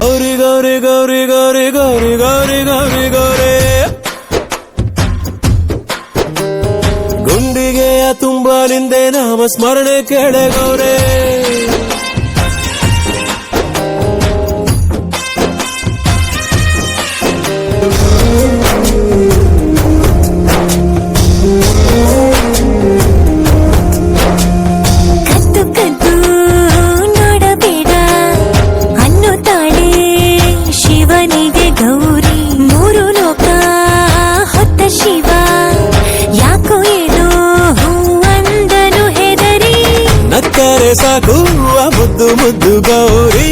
ಗೌರಿ ಗೌರಿ ಗೌರಿ ಗೌರಿ ಗೌರಿ ಗೌರಿ ಗೌರಿ ಗೌರಿ ಗುಂಡಿಗೆಯ ತುಂಬ ನಿಂದೆ ನಾಮ ಸ್ಮರಣೆ ಕೇಳೆ ಗೌರೇ ಸಾಕು ಮುದ್ದು ಮುದ್ದು ಗೌರಿ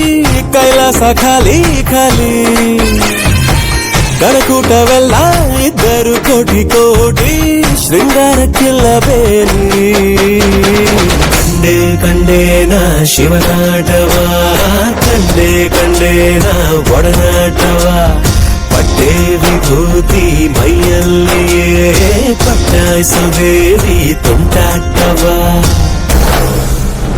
ಕೈಲಾಸ ಖಾಲಿ ಖಾಲಿ ಕರಕೂಟವೆಲ್ಲ ಇದ್ದರು ಕೋಟಿ ಕೋಟಿ ಶೃಂಗಾರಕ್ಕಿಲ್ಲ ಬೇಲಿ ಕಂಡೆ ಕಂಡೇನ ಶಿವನಾಟವ ಕಂಡೆ ಕಂಡೇನ ಒಡನಾಟವ ಪಟ್ಟೆ ವಿಭೂತಿ ಮೈಯಲ್ಲಿಯೇ ಪಟ್ಟಾಯಿಸಬೇಡಿ ತುಂಟಾಟವ